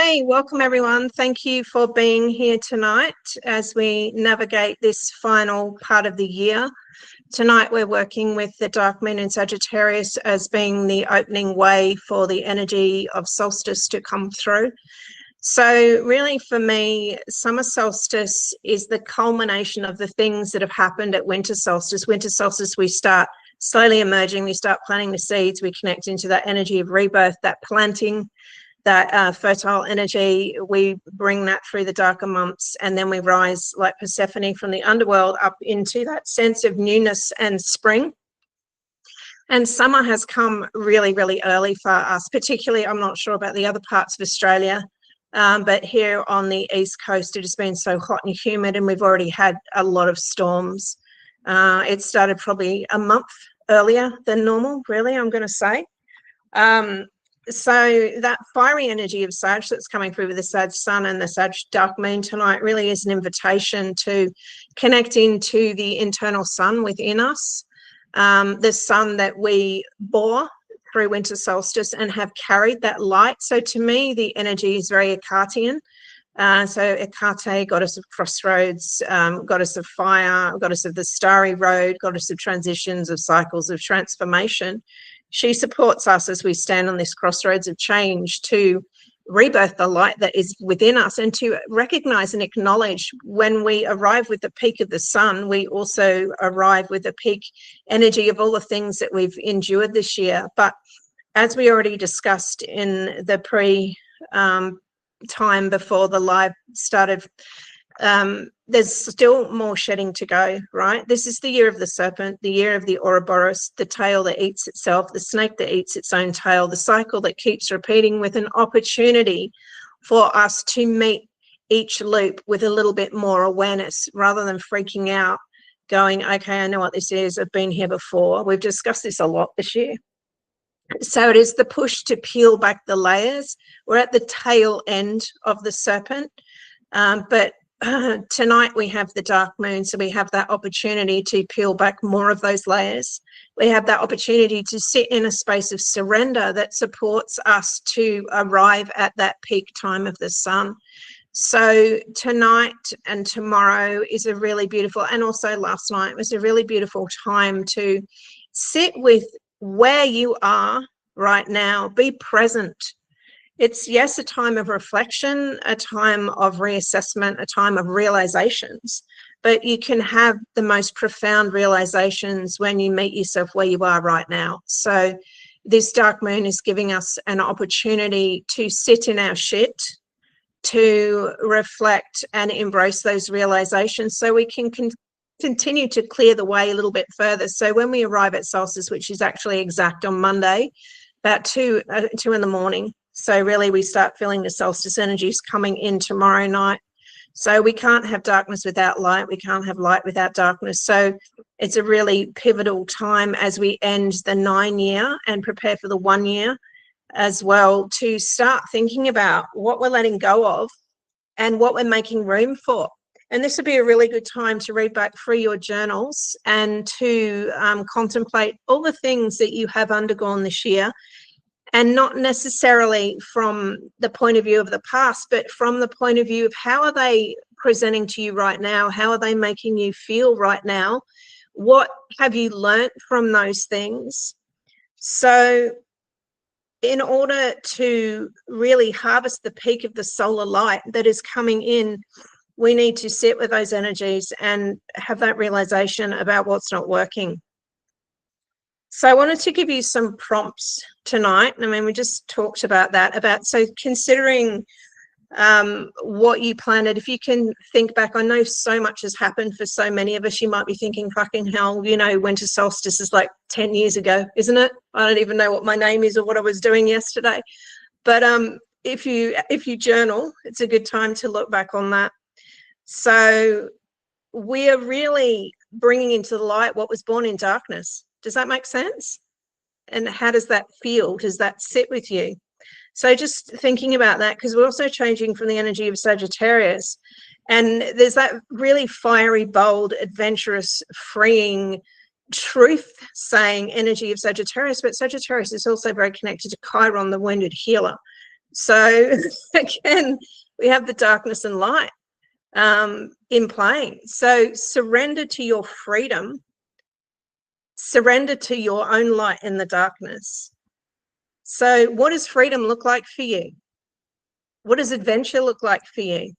Okay, welcome everyone. Thank you for being here tonight as we navigate this final part of the year. Tonight we're working with the dark moon in Sagittarius as being the opening way for the energy of solstice to come through. So really for me, summer solstice is the culmination of the things that have happened at winter solstice. Winter solstice, we start slowly emerging, we start planting the seeds, we connect into that energy of rebirth, that planting, that fertile energy. We bring that through the darker months, and then we rise like Persephone from the underworld up into that sense of newness and spring. And summer has come really, really early for us, particularly, I'm not sure about the other parts of Australia, but here on the East Coast, it has been so hot and humid, and we've already had a lot of storms. It started probably a month earlier than normal, really, I'm going to say. So that fiery energy of Sag that's coming through with the Sag sun and the Sag dark moon tonight really is an invitation to connect into the internal sun within us, the sun that we bore through winter solstice and have carried that light. So to me, the energy is very Hecatian. So Hecate, goddess of crossroads, goddess of fire, goddess of the starry road, goddess of transitions, of cycles, of transformation. She supports us as we stand on this crossroads of change to rebirth the light that is within us, and to recognize and acknowledge when we arrive with the peak of the sun, we also arrive with the peak energy of all the things that we've endured this year. But as we already discussed in the time before the live started, there's still more shedding to go, right? This is the year of the serpent, the year of the Ouroboros, the tail that eats itself, the snake that eats its own tail, the cycle that keeps repeating, with an opportunity for us to meet each loop with a little bit more awareness rather than freaking out, going, okay, I know what this is, I've been here before. We've discussed this a lot this year. So it is the push to peel back the layers. We're at the tail end of the serpent, but tonight we have the dark moon, so we have that opportunity to peel back more of those layers. We have that opportunity to sit in a space of surrender that supports us to arrive at that peak time of the sun. So tonight and tomorrow is a really beautiful, and also last night was a really beautiful time to sit with where you are right now, be present. It's, yes, a time of reflection, a time of reassessment, a time of realizations, but you can have the most profound realizations when you meet yourself where you are right now. So this dark moon is giving us an opportunity to sit in our shit, to reflect and embrace those realizations so we can continue to clear the way a little bit further. So when we arrive at solstice, which is actually exact on Monday, about 2 in the morning, so really we start feeling the solstice energies coming in tomorrow night. So we can't have darkness without light. We can't have light without darkness. So it's a really pivotal time as we end the 9 year and prepare for the 1 year as well, to start thinking about what we're letting go of and what we're making room for. And this would be a really good time to read back through your journals and to contemplate all the things that you have undergone this year. And not necessarily from the point of view of the past, but from the point of view of how are they presenting to you right now? How are they making you feel right now? What have you learnt from those things? So in order to really harvest the peak of the solar light that is coming in, we need to sit with those energies and have that realization about what's not working. So I wanted to give you some prompts tonight. I mean, we just talked about that, so considering what you planted. If you can think back, I know so much has happened for so many of us. You might be thinking, fucking hell, you know, winter solstice is like 10 years ago, isn't it? I don't even know what my name is or what I was doing yesterday. But if you journal, it's a good time to look back on that. So we are really bringing into the light what was born in darkness. Does that make sense? And how does that feel? Does that sit with you? So just thinking about that, because we're also changing from the energy of Sagittarius, and there's that really fiery, bold, adventurous, freeing, truth-saying energy of Sagittarius, but Sagittarius is also very connected to Chiron, the wounded healer. So again, we have the darkness and light in playing. So surrender to your freedom, surrender to your own light in the darkness. So what does freedom look like for you? What does adventure look like for you?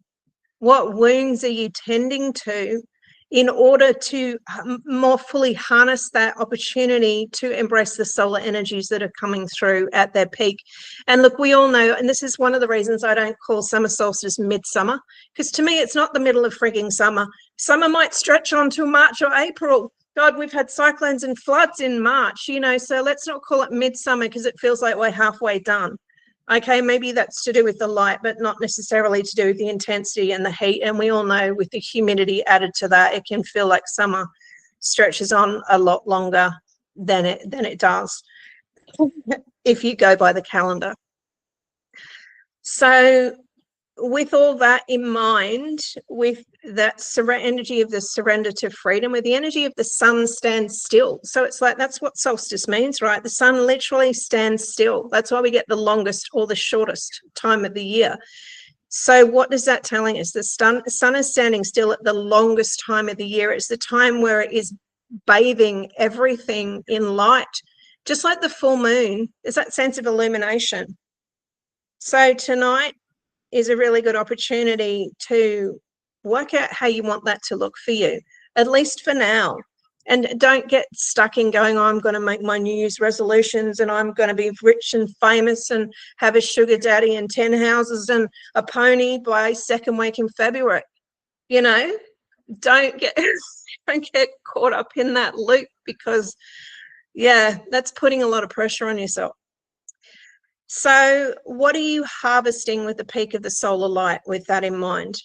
What wounds are you tending to in order to more fully harness that opportunity to embrace the solar energies that are coming through at their peak? And look, we all know, and this is one of the reasons I don't call summer solstice midsummer, because to me, it's not the middle of frigging summer. Summer might stretch on to March or April. God, we've had cyclones and floods in March, you know, so let's not call it midsummer because it feels like we're halfway done. Okay, maybe that's to do with the light, but not necessarily to do with the intensity and the heat. And we all know with the humidity added to that, it can feel like summer stretches on a lot longer than it does if you go by the calendar. So with all that in mind, with that energy of the surrender to freedom, with the energy of the sun stands still. So it's like, that's what solstice means, right? The sun literally stands still. That's why we get the longest or the shortest time of the year. So what is that telling us? The sun is standing still at the longest time of the year. It's the time where it is bathing everything in light, just like the full moon. There's that sense of illumination. So tonight is a really good opportunity to work out how you want that to look for you, at least for now. And don't get stuck in going, oh, I'm going to make my New Year's resolutions and I'm going to be rich and famous and have a sugar daddy and 10 houses and a pony by second week in February. You know, don't get caught up in that loop, because, yeah, that's putting a lot of pressure on yourself. So what are you harvesting with the peak of the solar light with that in mind?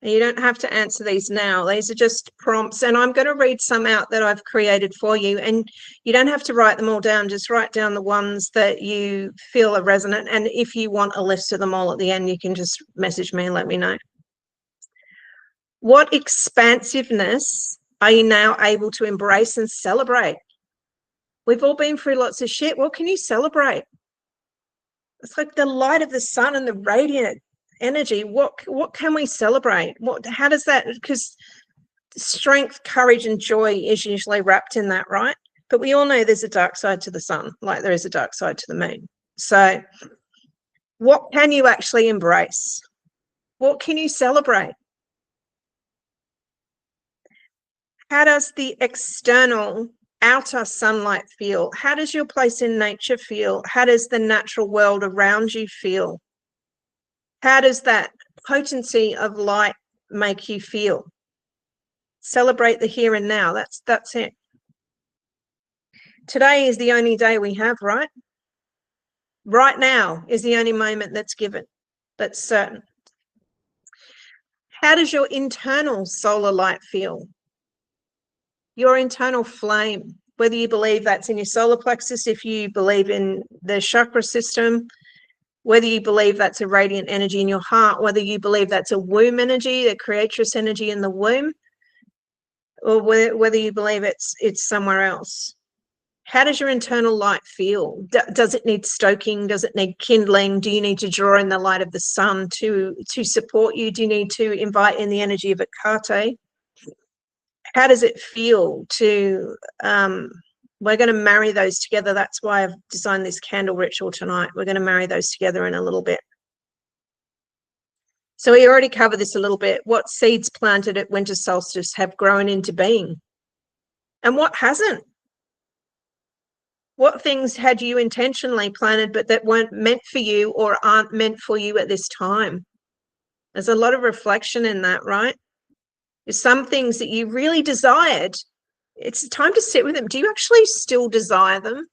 You don't have to answer these now. These are just prompts, and I'm going to read some out that I've created for you, and you don't have to write them all down. Just write down the ones that you feel are resonant, and if you want a list of them all at the end, you can just message me and let me know. What expansiveness are you now able to embrace and celebrate? We've all been through lots of shit. What can you celebrate? It's like the light of the sun and the radiant energy. What can we celebrate? How does that, because strength, courage, and joy is usually wrapped in that, right? But we all know there's a dark side to the sun, like there is a dark side to the moon. So what can you actually embrace? What can you celebrate? How does the external outer sunlight feel? How does your place in nature feel? How does the natural world around you feel? How does that potency of light make you feel? Celebrate the here and now. That's it. Today is the only day we have, right? Right now is the only moment that's given, that's certain. How does your internal solar light feel? Your internal flame, whether you believe that's in your solar plexus, if you believe in the chakra system, whether you believe that's a radiant energy in your heart, whether you believe that's a womb energy, the creatress energy in the womb, or whether you believe it's somewhere else. How does your internal light feel? Does it need stoking? Does it need kindling? Do you need to draw in the light of the sun to support you? Do you need to invite in the energy of Hecate? How does it feel to, we're going to marry those together. That's why I've designed this candle ritual tonight. We're going to marry those together in a little bit. So we already covered this a little bit. What seeds planted at winter solstice have grown into being? And what hasn't? What things had you intentionally planted but that weren't meant for you or aren't meant for you at this time? There's a lot of reflection in that, right? There's some things that you really desired. It's time to sit with them. Do you actually still desire them?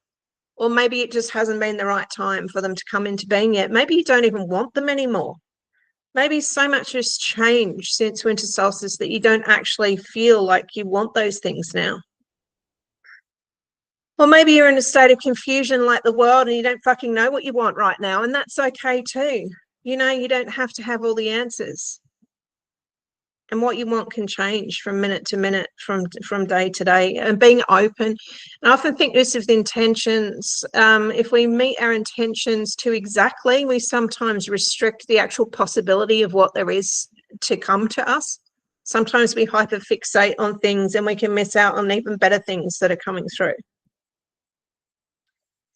Or maybe it just hasn't been the right time for them to come into being yet. Maybe you don't even want them anymore. Maybe so much has changed since winter solstice that you don't actually feel like you want those things now. Or maybe you're in a state of confusion like the world and you don't fucking know what you want right now, and that's okay too. You know, you don't have to have all the answers. and what you want can change from minute to minute, from day to day, and being open. And I often think this of the intentions. If we meet our intentions too exactly, we sometimes restrict the actual possibility of what there is to come to us. Sometimes we hyperfixate on things and we can miss out on even better things that are coming through.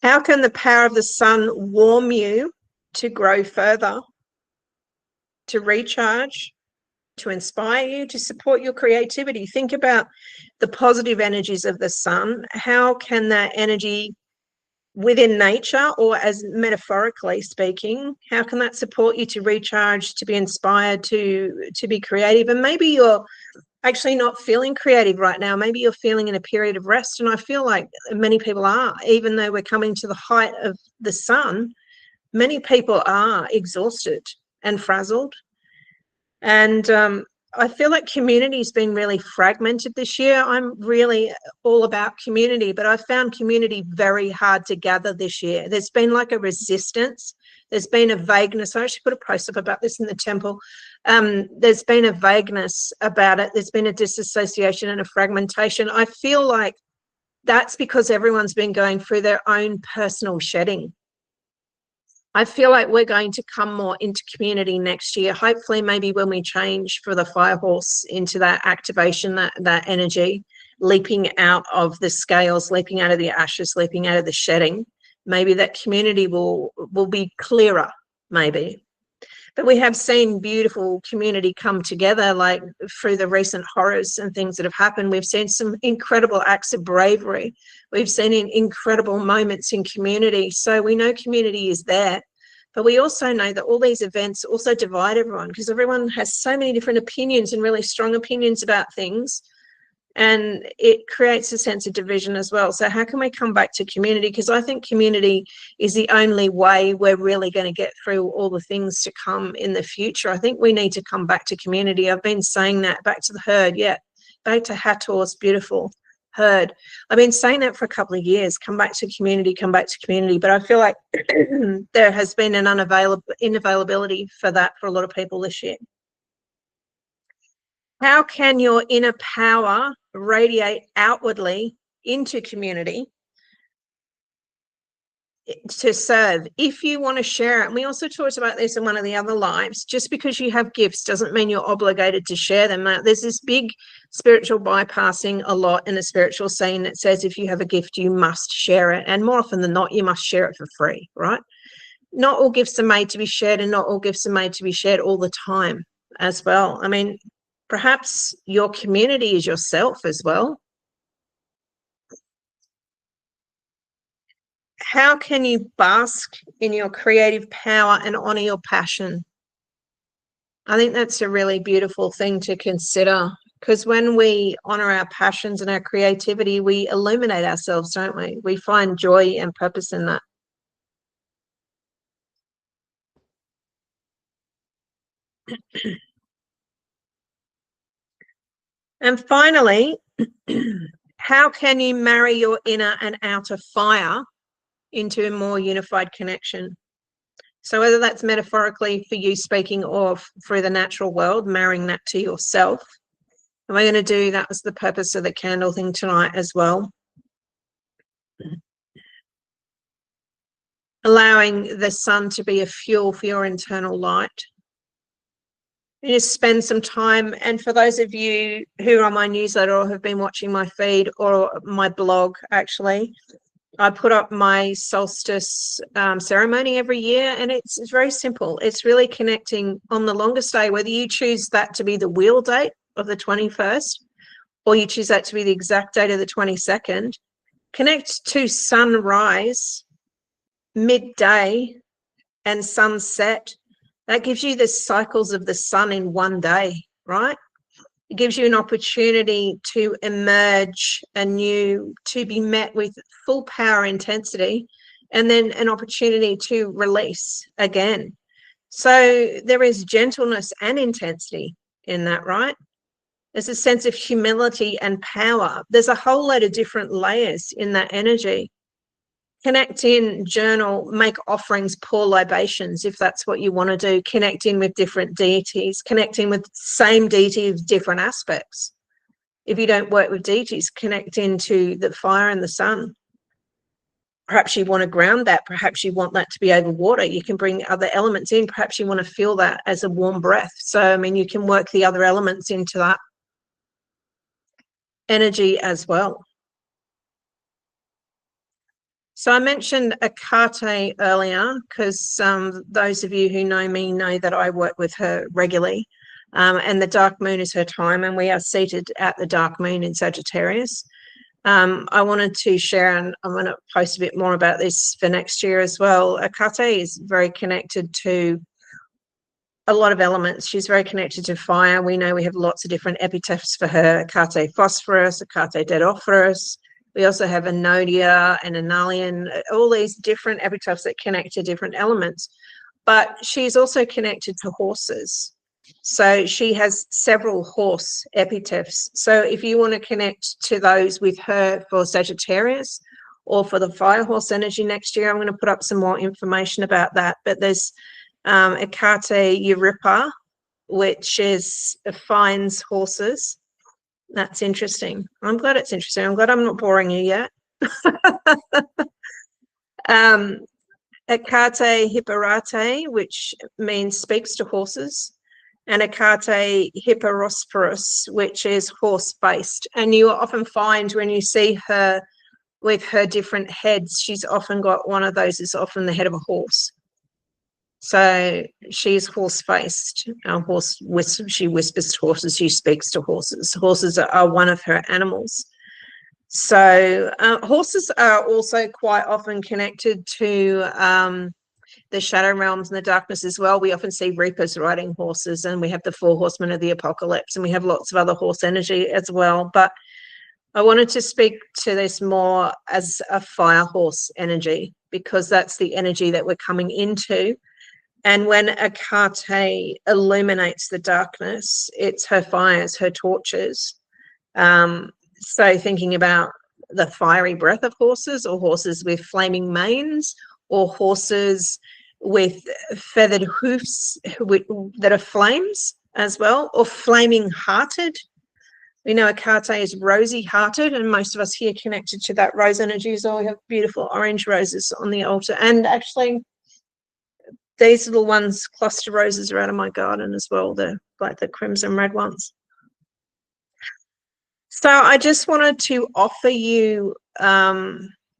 How can the power of the sun warm you to grow further, to recharge, to inspire you, to support your creativity? Think about the positive energies of the sun. How can that energy within nature, or as metaphorically speaking, how can that support you to recharge, to be inspired, to be creative? And maybe you're actually not feeling creative right now. Maybe you're feeling in a period of rest. And I feel like many people are, even though we're coming to the height of the sun, many people are exhausted and frazzled. And I feel like community's been really fragmented this year. I'm really all about community, but I found community very hard to gather this year. There's been like a resistance. There's been a vagueness. I actually put a post up about this in the temple. There's been a vagueness about it. There's been a disassociation and a fragmentation. I feel like that's because everyone's been going through their own personal shedding. I feel like we're going to come more into community next year. Hopefully, maybe when we change for the fire horse into that activation, that energy, leaping out of the scales, leaping out of the ashes, leaping out of the shedding, maybe that community will be clearer, maybe. But we have seen beautiful community come together, like through the recent horrors and things that have happened. We've seen some incredible acts of bravery. We've seen incredible moments in community. So we know community is there. But we also know that all these events also divide everyone, because everyone has so many different opinions and really strong opinions about things. And it creates a sense of division as well. So how can we come back to community? Because I think community is the only way we're really going to get through all the things to come in the future. I think we need to come back to community. I've been saying that, back to the herd, back to Hathor's beautiful herd. I've been saying that for a couple of years, come back to community, come back to community. But I feel like there has been an inavailability for that for a lot of people this year. How can your inner power radiate outwardly into community to serve? If you want to share it, and we also talked about this in one of the other lives, just because you have gifts doesn't mean you're obligated to share them. There's this big spiritual bypassing a lot in the spiritual scene that says if you have a gift, you must share it. And more often than not, you must share it for free, right? Not all gifts are made to be shared, and not all gifts are made to be shared all the time as well. I mean, perhaps your community is yourself as well. How can you bask in your creative power and honor your passion? I think that's a really beautiful thing to consider, because when we honor our passions and our creativity, we illuminate ourselves, don't we? We find joy and purpose in that. And finally, how can you marry your inner and outer fire into a more unified connection? So whether that's metaphorically for you speaking, or through the natural world, marrying that to yourself. And we're going to do, that was the purpose of the candle thing tonight as well. Allowing the sun to be a fuel for your internal light. You just spend some time, and for those of you who are on my newsletter or have been watching my feed or my blog, actually, I put up my solstice ceremony every year, and it's very simple. It's really connecting on the longest day, whether you choose that to be the wheel date of the 21st or you choose that to be the exact date of the 22nd. Connect to sunrise, midday, and sunset. That gives you the cycles of the sun in one day, right? It gives you an opportunity to emerge anew, to be met with full power intensity, and then an opportunity to release again. So there is gentleness and intensity in that, right? There's a sense of humility and power. There's a whole load of different layers in that energy. connect in, journal, make offerings, pour libations if that's what you want to do. Connect in with different deities, connect in with same deity of different aspects. If you don't work with deities, connect into the fire and the sun. Perhaps you want to ground that. Perhaps you want that to be over water. You can bring other elements in. Perhaps you want to feel that as a warm breath. So, I mean, you can work the other elements into that energy as well. So I mentioned Akate earlier because those of you who know me know that I work with her regularly. And the dark moon is her time, and we are seated at the dark moon in Sagittarius. I wanted to share, and I'm going to post a bit more about this for next year as well. Akate is very connected to a lot of elements. She's very connected to fire. We know we have lots of different epitaphs for her. Akate phosphorus, Akate dedophorus. We also have Anodia and Analian, all these different epitaphs that connect to different elements. But she's also connected to horses. So she has several horse epitaphs. So if you want to connect to those with her for Sagittarius or for the fire horse energy next year, I'm going to put up some more information about that. But there's Akate Eurypa, which finds horses. That's interesting. I'm glad it's interesting. I'm glad I'm not boring you yet. Akate Hipparate, which means speaks to horses, and Akate Hipparosporus, which is horse-based. And you often find when you see her with her different heads, she's often got one of those is often the head of a horse. So she's horse-faced. She whispers to horses. She speaks to horses. Horses are one of her animals. So horses are also quite often connected to the shadow realms and the darkness as well. We often see reapers riding horses, and we have the 4 horsemen of the apocalypse, and we have lots of other horse energy as well. But I wanted to speak to this more as a fire horse energy, because that's the energy that we're coming into. And when Akate illuminates the darkness, it's her fires, her torches. So thinking about the fiery breath of horses, or horses with flaming manes, or horses with feathered hoofs that are flames as well, or flaming hearted. We know Akate is rosy hearted, and most of us here connected to that rose energy. So we have beautiful orange roses on the altar. And actually, these little ones, cluster roses, are out of my garden as well. They're like the crimson red ones. So I just wanted to offer you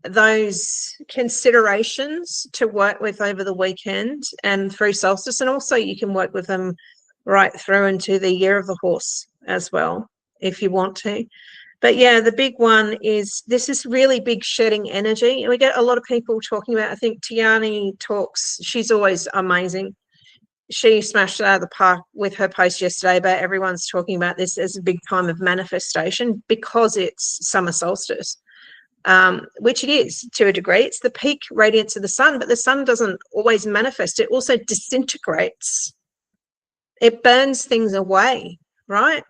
those considerations to work with over the weekend and through solstice. And also you can work with them right through into the year of the horse as well, if you want to. But yeah, the big one is this is really big shedding energy. And we get a lot of people talking about, I think Tiani talks, she's always amazing. She smashed it out of the park with her post yesterday, but everyone's talking about this as a big time of manifestation because it's summer solstice, which it is to a degree. It's the peak radiance of the sun, but the sun doesn't always manifest. It also disintegrates. It burns things away, right?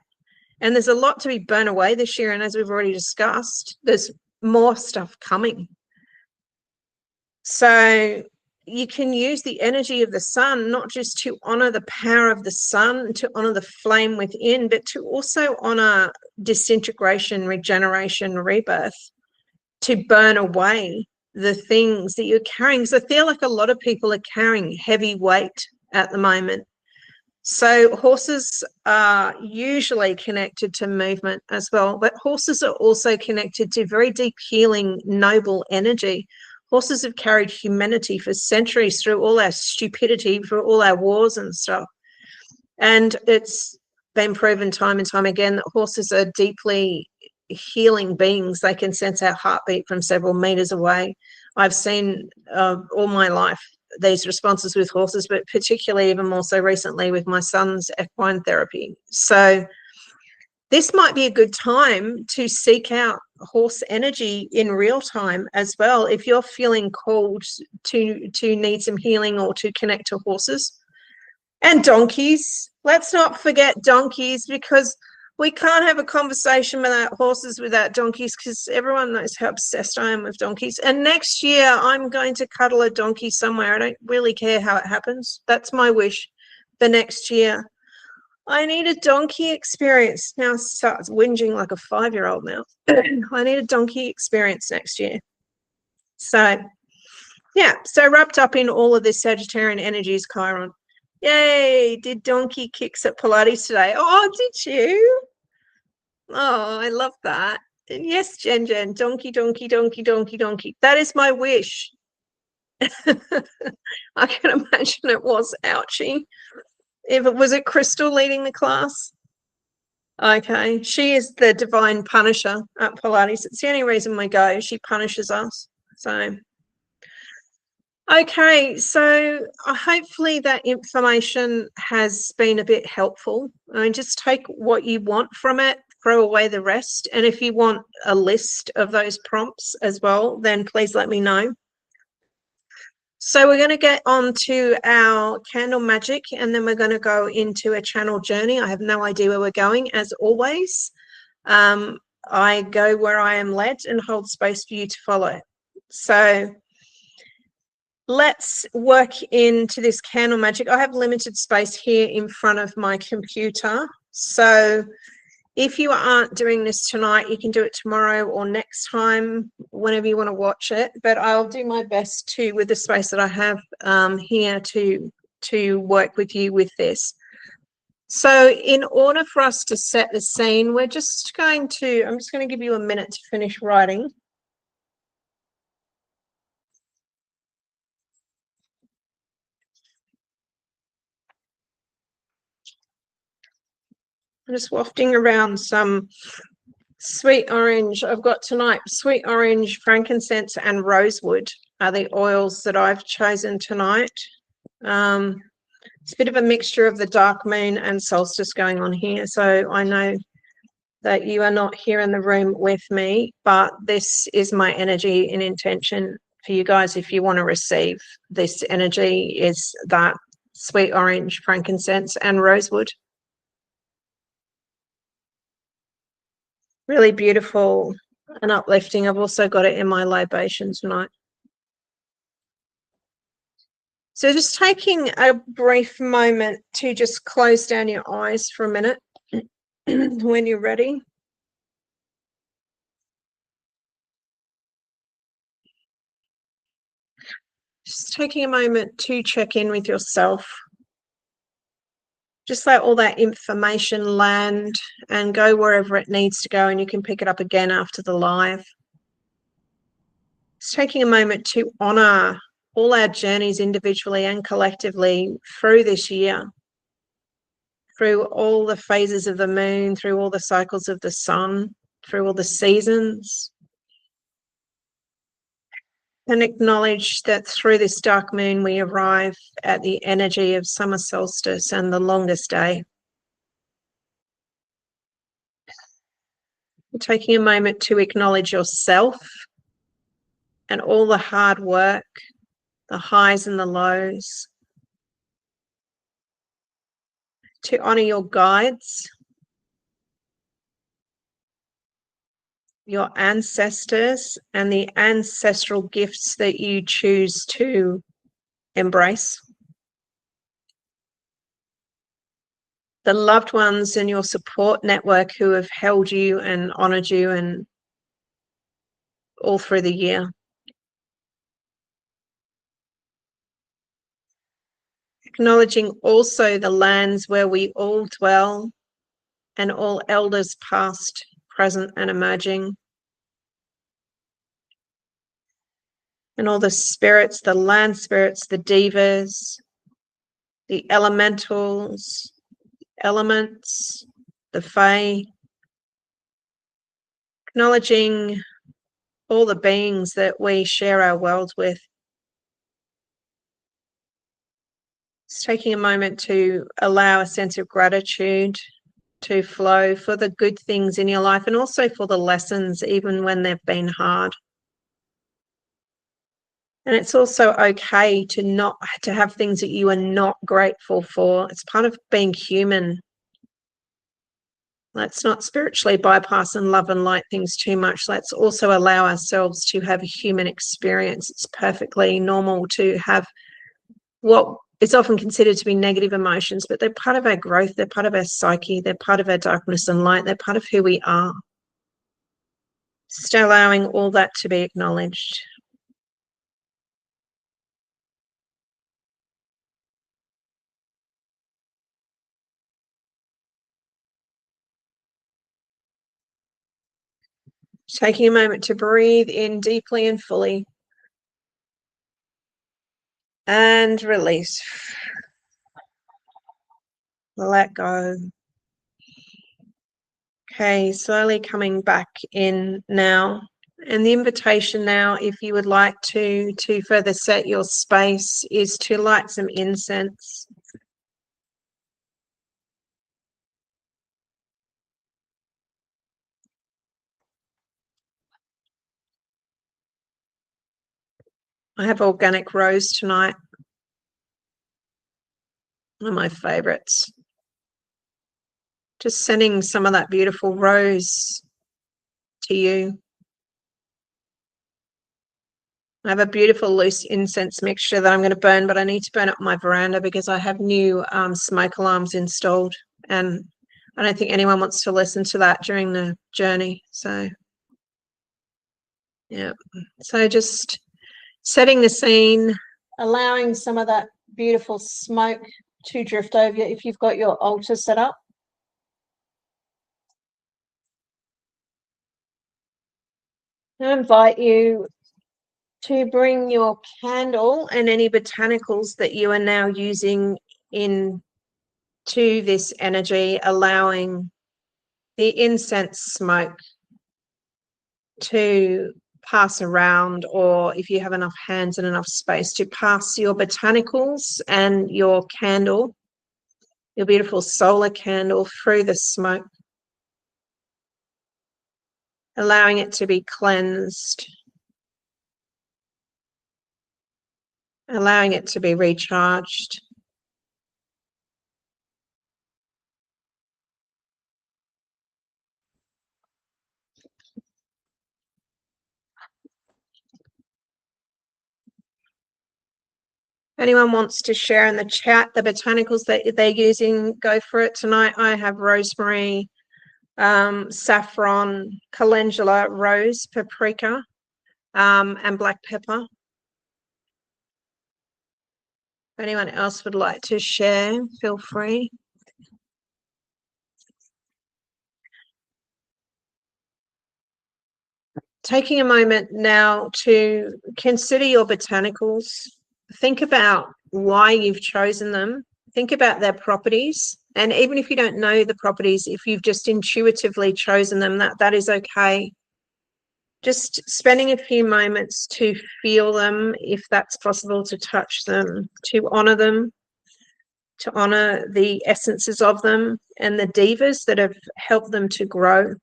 And there's a lot to be burned away this year. And as we've already discussed, there's more stuff coming. So you can use the energy of the sun, not just to honor the power of the sun, to honor the flame within, but to also honor disintegration, regeneration, rebirth, to burn away the things that you're carrying. Because I feel like a lot of people are carrying heavy weight at the moment. So horses are usually connected to movement as well, but horses are also connected to very deep healing, noble energy. Horses have carried humanity for centuries through all our stupidity, through all our wars and stuff. And it's been proven time and time again that horses are deeply healing beings. They can sense our heartbeat from several meters away. I've seen all my life these responses with horses, but particularly even more so recently with my son's equine therapy. So this might be a good time to seek out horse energy in real time as well. If you're feeling called to need some healing or to connect to horses and donkeys, let's not forget donkeys, because We can't have a conversation without horses, without donkeys, because everyone knows how obsessed I am with donkeys. And next year, I'm going to cuddle a donkey somewhere. I don't really care how it happens. That's my wish for next year. I need a donkey experience. Now starts whinging like a 5-year-old now. I need a donkey experience next year. So, yeah, so wrapped up in all of this Sagittarian energies, Chiron. Yay, did donkey kicks at Pilates today. Oh, did you? Oh, I love that. Yes, Jen, donkey, donkey, donkey, donkey, donkey. That is my wish. I can imagine it was ouchy. If it was it Crystal leading the class? Okay, she is the divine punisher at Pilates. It's the only reason we go. She punishes us. So, okay, so hopefully that information has been a bit helpful. I mean, just take what you want from it, throw away the rest. And if you want a list of those prompts as well, then please let me know. So we're going to get on to our candle magic, and then we're going to go into a channel journey. I have no idea where we're going, as always. I go where I am led and hold space for you to follow. So let's work into this candle magic. I have limited space here in front of my computer. So if you aren't doing this tonight, you can do it tomorrow or next time, whenever you want to watch it. But I'll do my best to, with the space that I have here, to work with you with this. So in order for us to set the scene, I'm just going to give you a minute to finish writing. I'm just wafting around some sweet orange. I've got tonight sweet orange, frankincense, and rosewood are the oils that I've chosen tonight. It's a bit of a mixture of the dark moon and solstice going on here. So I know that you are not here in the room with me, but this is my energy and intention for you guys. If you want to receive this energy, is that sweet orange, frankincense, and rosewood. Really beautiful and uplifting. I've also got it in my libation tonight. So just taking a brief moment to just close down your eyes for a minute when you're ready. Just taking a moment to check in with yourself. Just let all that information land and go wherever it needs to go, and you can pick it up again after the live. Just taking a moment to honor all our journeys individually and collectively through this year, through all the phases of the moon, through all the cycles of the sun, through all the seasons. And acknowledge that through this dark moon, we arrive at the energy of summer solstice and the longest day. Taking a moment to acknowledge yourself and all the hard work, the highs and the lows. To honor your guides, your ancestors, and the ancestral gifts that you choose to embrace. The loved ones in your support network who have held you and honored you and all through the year. Acknowledging also the lands where we all dwell and all elders past, present, and emerging. And all the spirits, the land spirits, the devas, the elementals, elements, the fae. Acknowledging all the beings that we share our world with. Just taking a moment to allow a sense of gratitude to flow for the good things in your life and also for the lessons, even when they've been hard. And it's also okay to have things that you are not grateful for. It's part of being human. Let's not spiritually bypass and love and light things too much. Let's also allow ourselves to have a human experience. It's perfectly normal to have what is often considered to be negative emotions, but they're part of our growth. They're part of our psyche. They're part of our darkness and light. They're part of who we are. Just allowing all that to be acknowledged. Taking a moment to breathe in deeply and fully. And release. Let go. Okay, slowly coming back in now. And the invitation now, if you would like to further set your space, is to light some incense. I have organic rose tonight. One of my favorites. Just sending some of that beautiful rose to you. I have a beautiful loose incense mixture that I'm going to burn, but I need to burn it on my veranda because I have new smoke alarms installed, and I don't think anyone wants to listen to that during the journey. So, yeah. So just setting the scene, allowing some of that beautiful smoke to drift over you if you've got your altar set up. I invite you to bring your candle and any botanicals that you are now using into this energy, allowing the incense smoke to pass around, or if you have enough hands and enough space, to pass your botanicals and your candle, your beautiful solar candle, through the smoke, allowing it to be cleansed, allowing it to be recharged. If anyone wants to share in the chat the botanicals that they're using, go for it tonight. I have rosemary, saffron, calendula, rose, paprika, and black pepper. If anyone else would like to share, feel free. Taking a moment now to consider your botanicals. Think about why you've chosen them. Think about their properties. And even if you don't know the properties, if you've just intuitively chosen them, that is okay. Just spending a few moments to feel them, if that's possible, to touch them, to honor them, to honor the essences of them and the divas that have helped them to grow.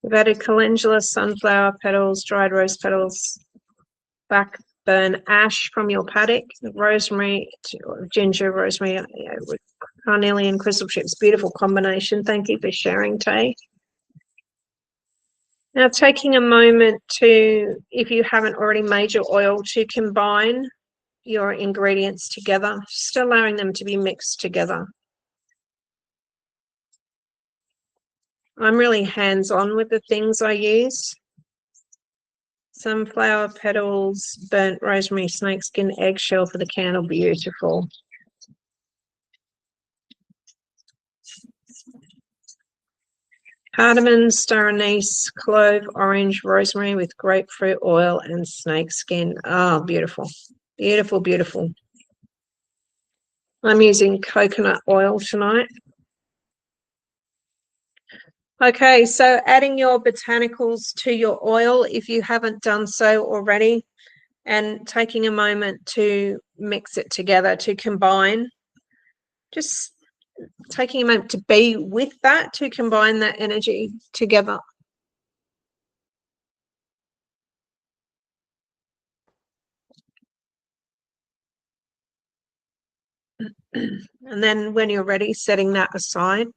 We've added calendula, sunflower petals, dried rose petals, backburn ash from your paddock, rosemary, ginger, rosemary, with carnelian crystal chips. Beautiful combination. Thank you for sharing, Tay. Now, taking a moment to, if you haven't already made your oil, to combine your ingredients together, just allowing them to be mixed together. I'm really hands-on with the things I use. Sunflower petals, burnt rosemary, snakeskin, eggshell for the candle. Beautiful. Cardamom, star anise, clove, orange, rosemary with grapefruit oil and snakeskin. Oh, beautiful. Beautiful, beautiful. I'm using coconut oil tonight. Okay, so adding your botanicals to your oil if you haven't done so already, and taking a moment to mix it together, to combine. Just taking a moment to be with that, to combine that energy together. And then when you're ready, setting that aside.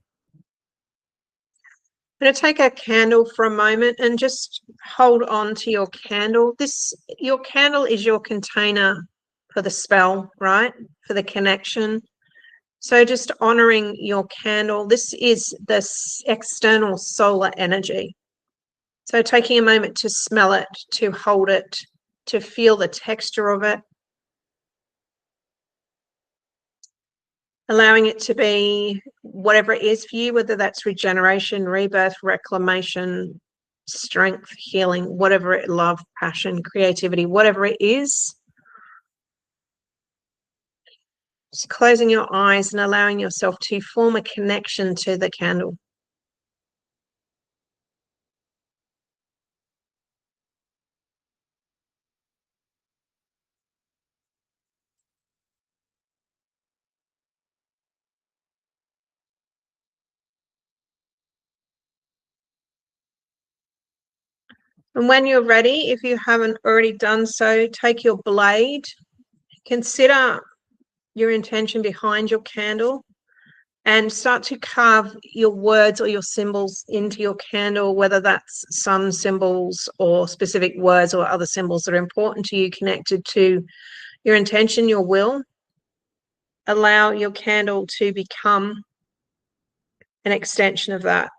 I'm going to take a candle for a moment and just hold on to your candle. Your candle is your container for the spell, right? For the connection. So just honoring your candle. This is this external solar energy. So taking a moment to smell it, to hold it, to feel the texture of it. Allowing it to be whatever it is for you, whether that's regeneration, rebirth, reclamation, strength, healing, whatever it, love, passion, creativity, whatever it is. Just closing your eyes and allowing yourself to form a connection to the candle. And when you're ready, if you haven't already done so, take your blade, consider your intention behind your candle, and start to carve your words or your symbols into your candle, whether that's sun symbols or specific words or other symbols that are important to you, connected to your intention, your will. Allow your candle to become an extension of that.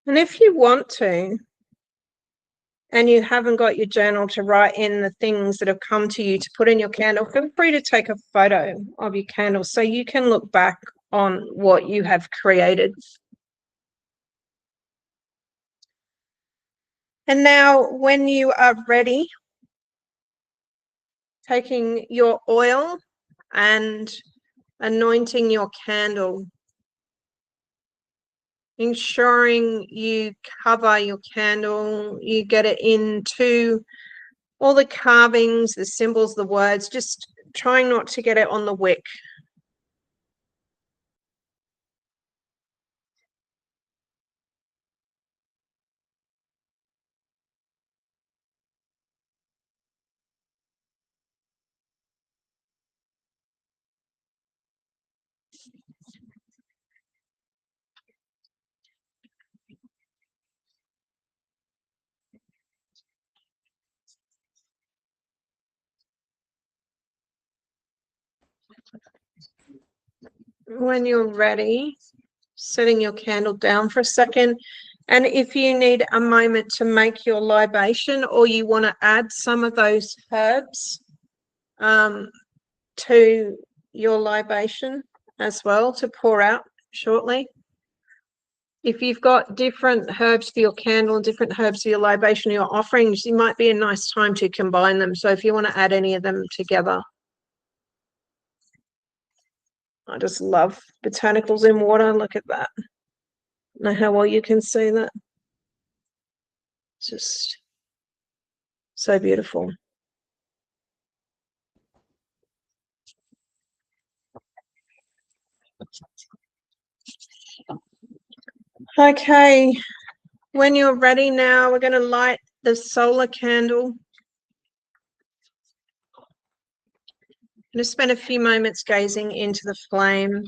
And if you want to, and you haven't got your journal to write in the things that have come to you to put in your candle, feel free to take a photo of your candle so you can look back on what you have created. And now when you are ready, taking your oil and anointing your candle, ensuring you cover your candle, you get it into all the carvings, the symbols, the words, just trying not to get it on the wick. When you're ready, setting your candle down for a second. And if you need a moment to make your libation, or you want to add some of those herbs to your libation as well to pour out shortly. If you've got different herbs for your candle and different herbs for your libation, your offerings, it might be a nice time to combine them. So if you want to add any of them together. I just love botanicals in water. Look at that. Know how well you can see that. Just So beautiful. Okay, when you're ready now, we're going to light the solar candle. I'm going to spend a few moments gazing into the flame.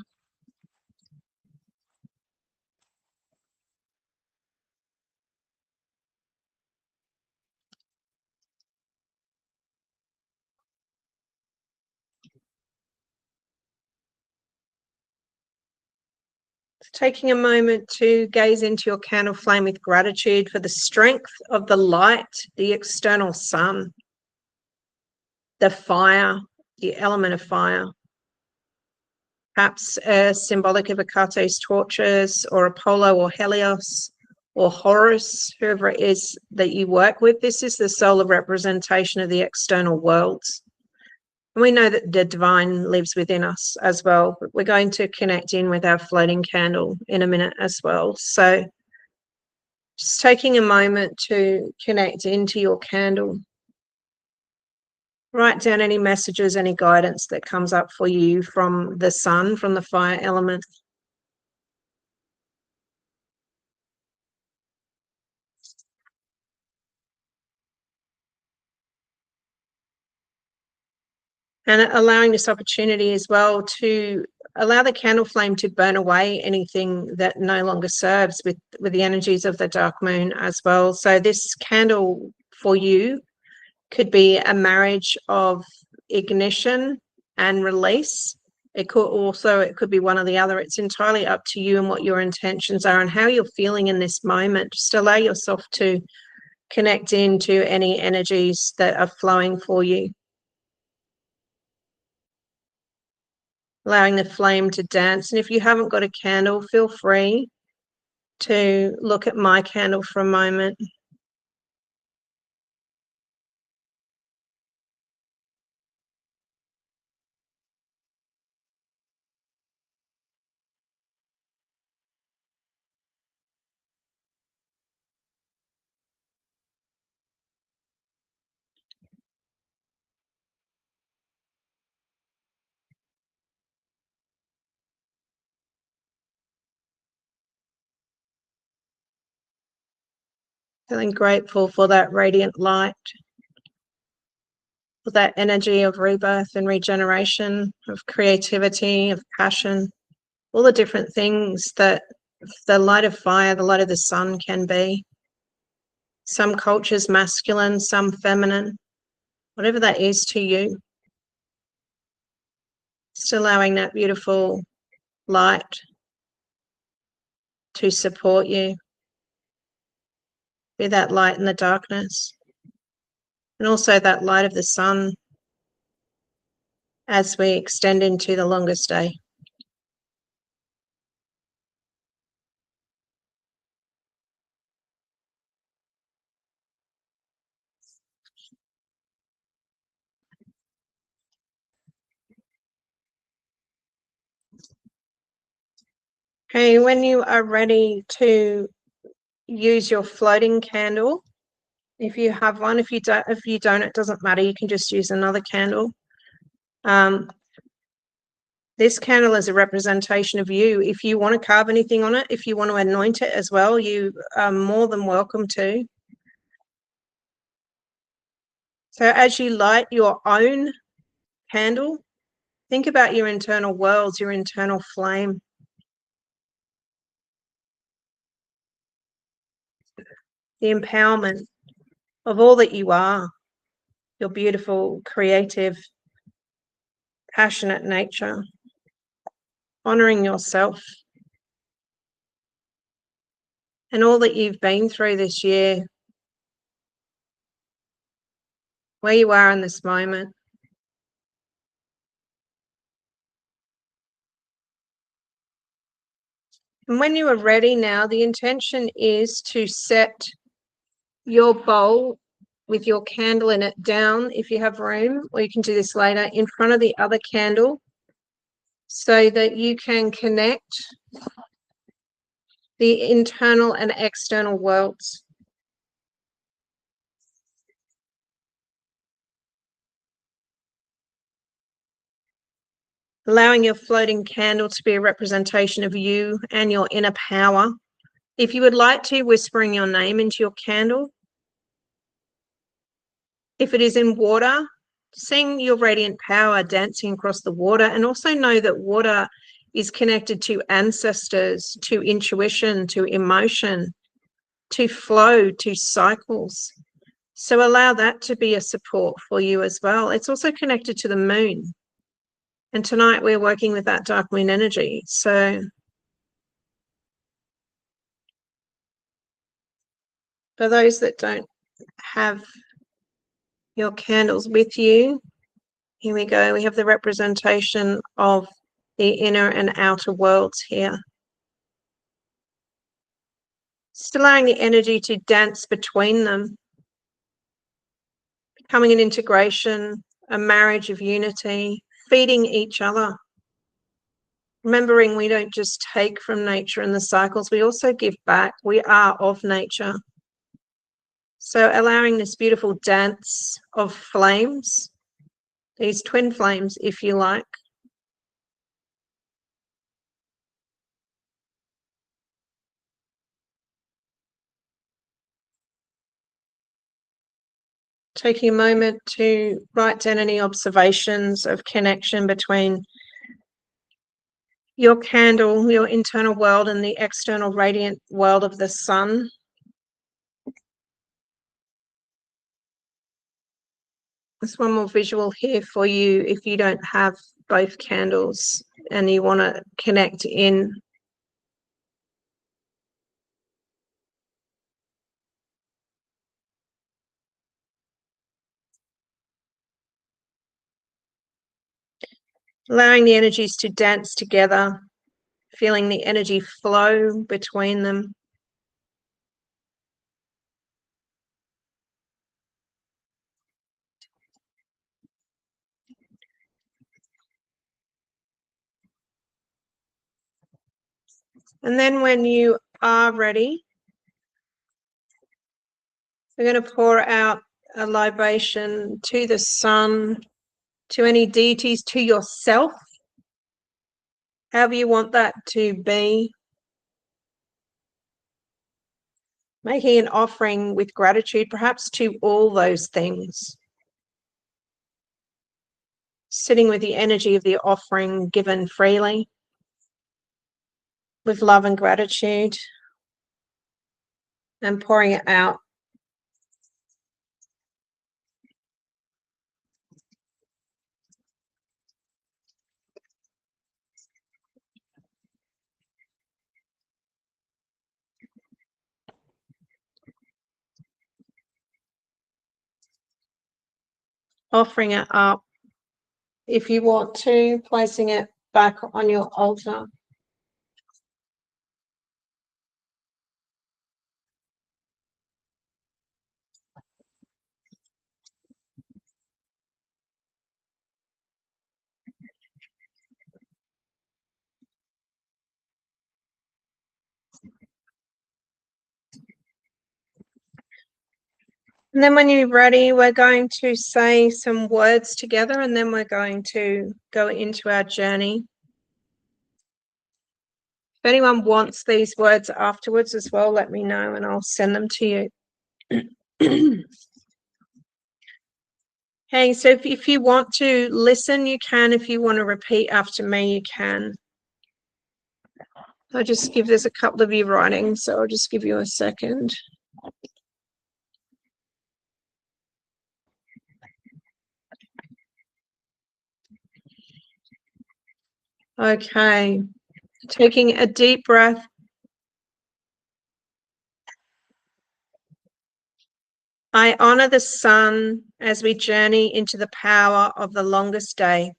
Taking a moment to gaze into your candle flame with gratitude for the strength of the light, the external sun, the fire, the element of fire. Perhaps symbolic of Hekate's torches, or Apollo or Helios or Horus, whoever it is that you work with. This is the solar representation of the external worlds. And we know that the divine lives within us as well. But we're going to connect in with our floating candle in a minute as well. So just taking a moment to connect into your candle. Write down any messages, any guidance that comes up for you from the sun, from the fire element. And allowing this opportunity as well to allow the candle flame to burn away anything that no longer serves with the energies of the dark moon as well. So this candle for you could be a marriage of ignition and release. It could be one or the other. It's entirely up to you and what your intentions are and how you're feeling in this moment. Just allow yourself to connect into any energies that are flowing for you. Allowing the flame to dance. And if you haven't got a candle, feel free to look at my candle for a moment. Feeling grateful for that radiant light, for that energy of rebirth and regeneration, of creativity, of passion, all the different things that the light of fire, the light of the sun can be. Some cultures masculine, some feminine, whatever that is to you. Just allowing that beautiful light to support you. Be that light in the darkness. And also that light of the sun as we extend into the longest day. Okay, when you are ready to use your floating candle, if you have one, if you don't, it doesn't matter. You can just use another candle. This candle is a representation of you. If you want to carve anything on it, if you want to anoint it as well, you are more than welcome to. So as you light your own candle, think about your internal worlds, your internal flame. The empowerment of all that you are, your beautiful, creative, passionate nature, honoring yourself and all that you've been through this year, where you are in this moment. And when you are ready now, the intention is to set your bowl with your candle in it down, if you have room, or you can do this later, in front of the other candle, so that you can connect the internal and external worlds. allowing your floating candle to be a representation of you and your inner power. If you would like to, whispering your name into your candle. If it is in water, sing your radiant power dancing across the water, and also know that water is connected to ancestors, to intuition, to emotion, to flow, to cycles. So allow that to be a support for you as well. It's also connected to the moon. And tonight we're working with that dark moon energy. So for those that don't have your candles with you, here we go. We have the representation of the inner and outer worlds here. Just allowing the energy to dance between them, becoming an integration, a marriage of unity, feeding each other. Remembering we don't just take from nature and the cycles, we also give back. We are of nature. So allowing this beautiful dance of flames, these twin flames, if you like. Taking a moment to write down any observations of connection between your candle, your internal world, and the external radiant world of the sun. There's one more visual here for you if you don't have both candles and you want to connect in. Allowing the energies to dance together, feeling the energy flow between them. And then when you are ready, we're going to pour out a libation to the sun, to any deities, to yourself, however you want that to be. Making an offering with gratitude, perhaps to all those things. Sitting with the energy of the offering given freely, with love and gratitude, and pouring it out. Offering it up, if you want to, placing it back on your altar. And then when you're ready, we're going to say some words together, and then we're going to go into our journey. If anyone wants these words afterwards as well, let me know and I'll send them to you. Hey, so if you want to listen, you can. If you want to repeat after me, you can. I'll just give, there's a couple of you writing, so I'll just give you a second. Okay, taking a deep breath. I honor the sun as we journey into the power of the longest day.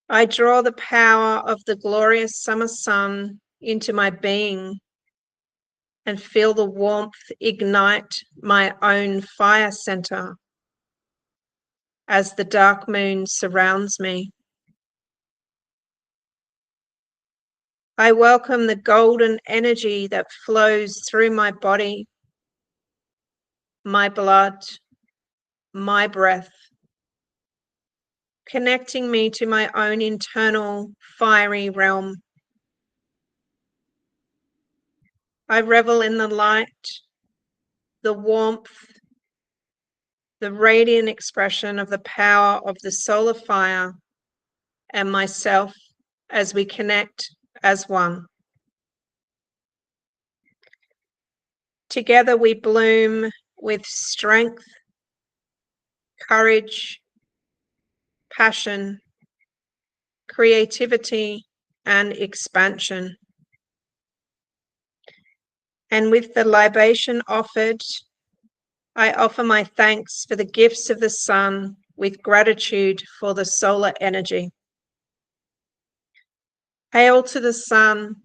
I draw the power of the glorious summer sun into my being and feel the warmth ignite my own fire center as the dark moon surrounds me. I welcome the golden energy that flows through my body, my blood, my breath, connecting me to my own internal fiery realm. I revel in the light, the warmth, the radiant expression of the power of the solar fire and myself as we connect as one. Together we bloom with strength, courage, passion, creativity, and expansion. And with the libation offered, I offer my thanks for the gifts of the sun with gratitude for the solar energy. Hail to the sun,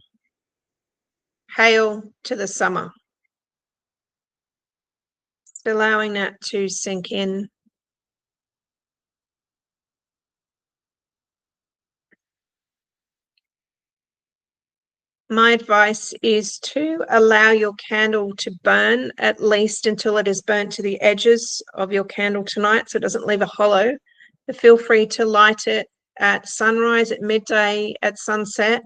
hail to the summer. Just allowing that to sink in. My advice is to allow your candle to burn at least until it is burnt to the edges of your candle tonight, so it doesn't leave a hollow. But feel free to light it at sunrise, at midday, at sunset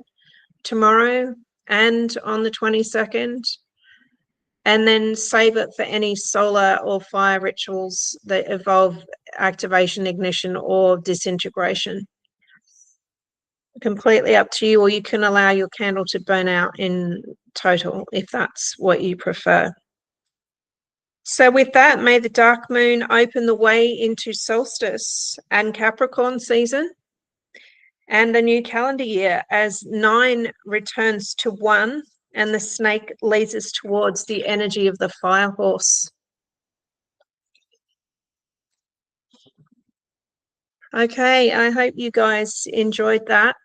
tomorrow and on the 22nd, and then save it for any solar or fire rituals that involve activation, ignition, or disintegration. Completely up to you, or you can allow your candle to burn out in total if that's what you prefer. So with that, may the dark moon open the way into solstice and Capricorn season and a new calendar year as 9 returns to 1 and the snake leads us towards the energy of the fire horse. Okay, I hope you guys enjoyed that.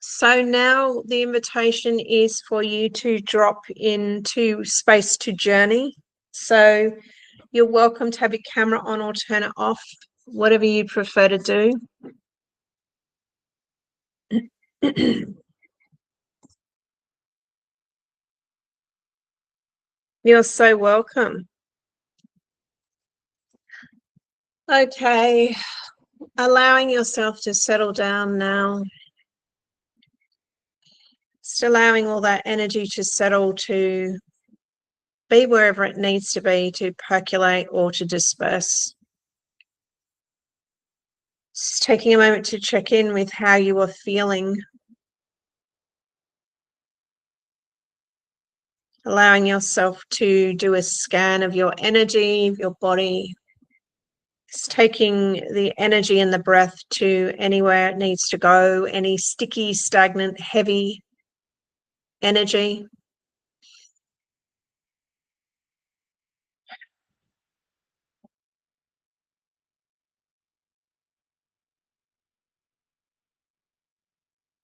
So now the invitation is for you to drop into space to journey. So you're welcome to have your camera on or turn it off, whatever you prefer to do. You're so welcome. Okay, allowing yourself to settle down now. Just allowing all that energy to settle, to be wherever it needs to be, to percolate or to disperse. Just taking a moment to check in with how you are feeling. Allowing yourself to do a scan of your energy, of your body. Just taking the energy and the breath to anywhere it needs to go, any sticky, stagnant, heavy energy.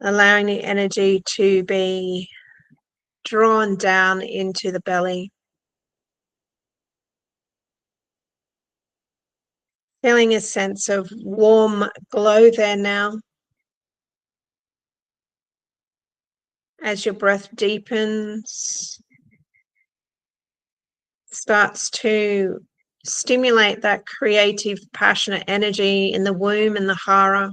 Allowing the energy to be drawn down into the belly. Feeling a sense of warm glow there now. As your breath deepens, starts to stimulate that creative, passionate energy in the womb and the hara.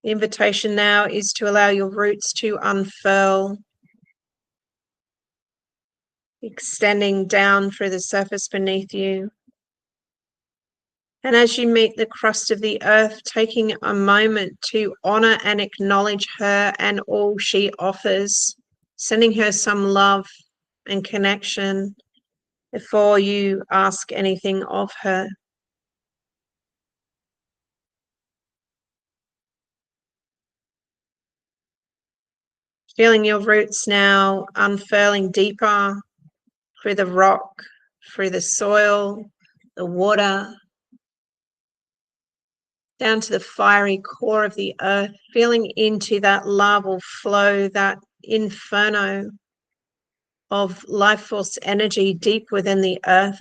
The invitation now is to allow your roots to unfurl, extending down through the surface beneath you. And as you meet the crust of the earth, taking a moment to honor and acknowledge her and all she offers, sending her some love and connection before you ask anything of her. Feeling your roots now unfurling deeper through the rock, through the soil, the water, down to the fiery core of the earth, feeling into that larval flow, that inferno of life force energy deep within the earth.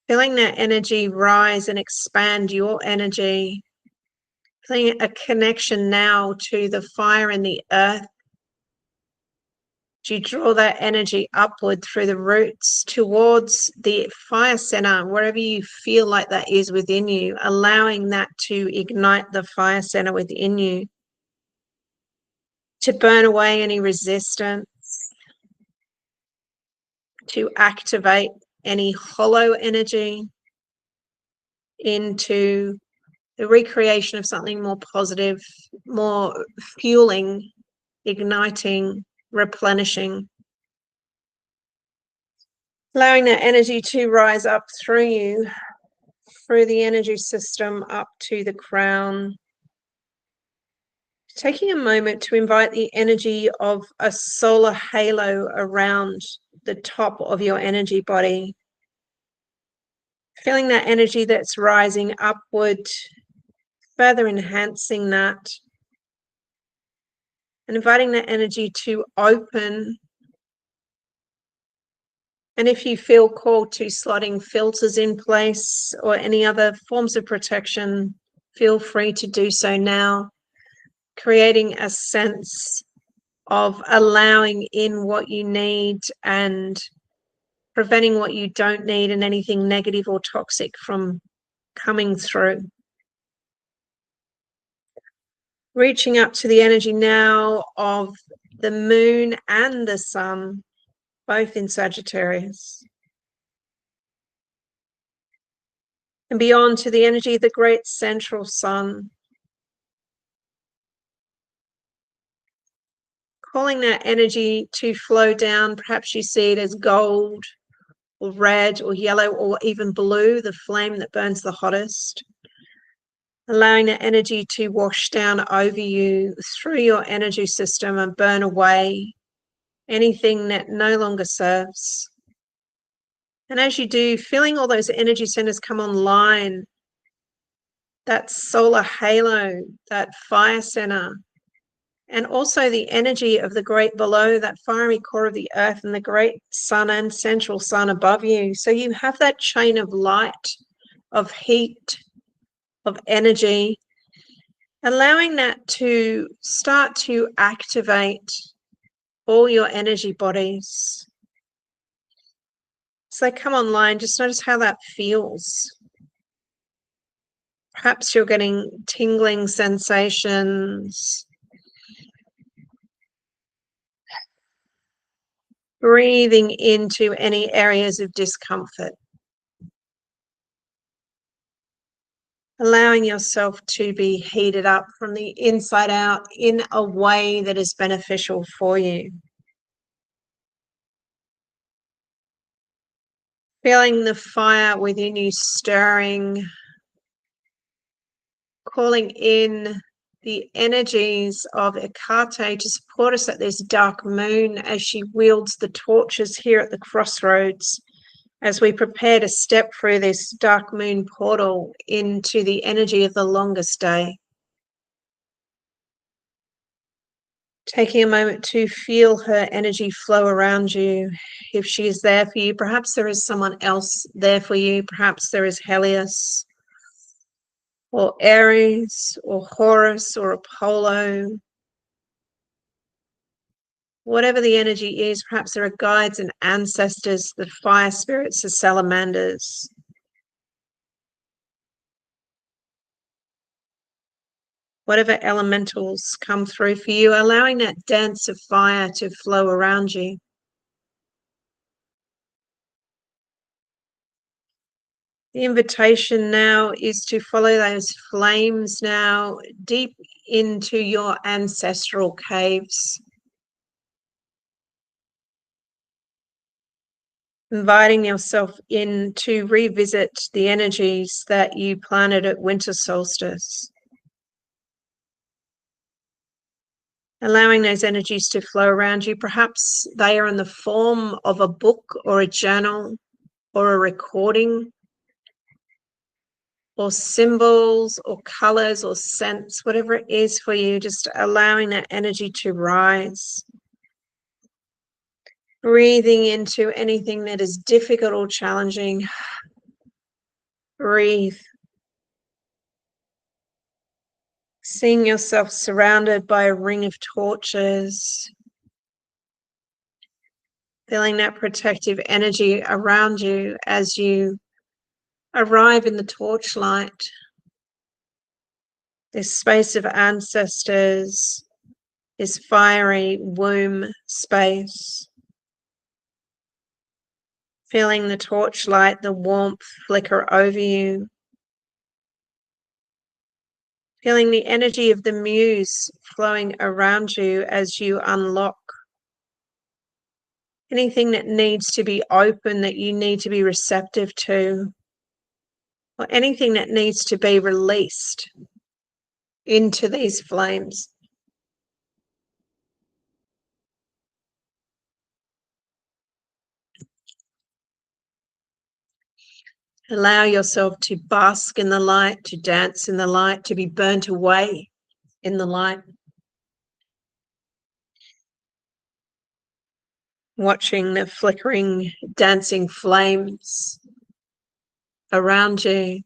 Feeling that energy rise and expand your energy, Feeling a connection now to the fire and the earth. You draw that energy upward through the roots towards the fire center, wherever you feel like that is within you, allowing that to ignite the fire center within you, to burn away any resistance, to activate any hollow energy into the recreation of something more positive, more fueling, igniting, replenishing. Allowing that energy to rise up through you, through the energy system, up to the crown. Taking a moment to invite the energy of a solar halo around the top of your energy body. Feeling that energy that's rising upward, further enhancing that. And inviting that energy to open. And if you feel called to slotting filters in place or any other forms of protection, feel free to do so now, creating a sense of allowing in what you need and preventing what you don't need and anything negative or toxic from coming through. Reaching up to the energy now of the moon and the sun, both in Sagittarius. And beyond to the energy of the great central sun. Calling that energy to flow down. Perhaps you see it as gold or red or yellow or even blue, the flame that burns the hottest. Allowing that energy to wash down over you through your energy system and burn away anything that no longer serves. And as you do, feeling all those energy centers come online, that solar halo, that fire center, and also the energy of the great below, that fiery core of the earth and the great sun and central sun above you. So you have that chain of light, of heat, of energy, allowing that to start to activate all your energy bodies. So come online, just notice how that feels. Perhaps you're getting tingling sensations. Breathing into any areas of discomfort. Allowing yourself to be heated up from the inside out in a way that is beneficial for you. Feeling the fire within you stirring, calling in the energies of Hecate to support us at this dark moon as she wields the torches here at the crossroads, as we prepare to step through this dark moon portal into the energy of the longest day. Taking a moment to feel her energy flow around you. If she is there for you, perhaps there is someone else there for you. Perhaps there is Helios or Aries or Horus or Apollo. Whatever the energy is, perhaps there are guides and ancestors, the fire spirits, the salamanders. Whatever elementals come through for you, allowing that dance of fire to flow around you. The invitation now is to follow those flames now deep into your ancestral caves. Inviting yourself in to revisit the energies that you planted at winter solstice. Allowing those energies to flow around you. Perhaps they are in the form of a book or a journal or a recording or symbols or colors or scents, whatever it is for you, just allowing that energy to rise. Breathing into anything that is difficult or challenging. Breathe. Seeing yourself surrounded by a ring of torches, feeling that protective energy around you as you arrive in the torchlight, this space of ancestors, this fiery womb space. Feeling the torchlight, the warmth flicker over you. Feeling the energy of the muse flowing around you as you unlock anything that needs to be open, that you need to be receptive to, or anything that needs to be released into these flames. Allow yourself to bask in the light, to dance in the light, to be burnt away in the light. Watching the flickering, dancing flames around you.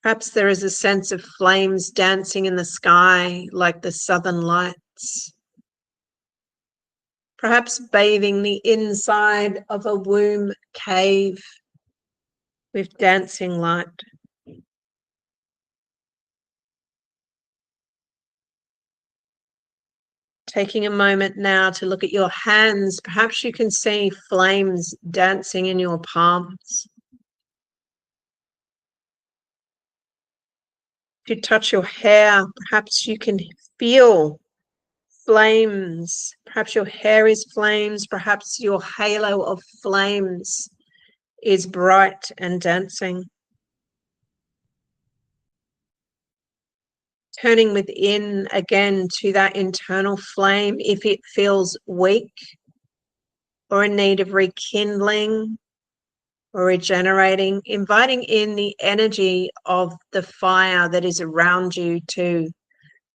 Perhaps there is a sense of flames dancing in the sky like the southern lights. Perhaps bathing the inside of a womb cave with dancing light. Taking a moment now to look at your hands. Perhaps you can see flames dancing in your palms. If you touch your hair, perhaps you can feel flames. Perhaps your hair is flames. Perhaps your halo of flames is bright and dancing. Turning within again to that internal flame if it feels weak or in need of rekindling or regenerating, inviting in the energy of the fire that is around you to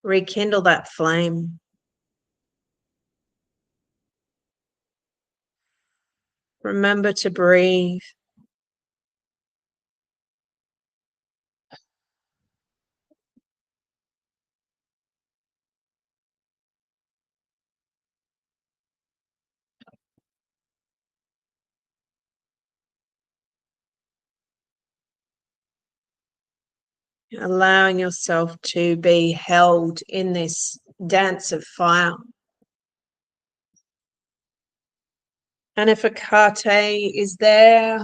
rekindle that flame. Remember to breathe. Allowing yourself to be held in this dance of fire. And if a kate is there,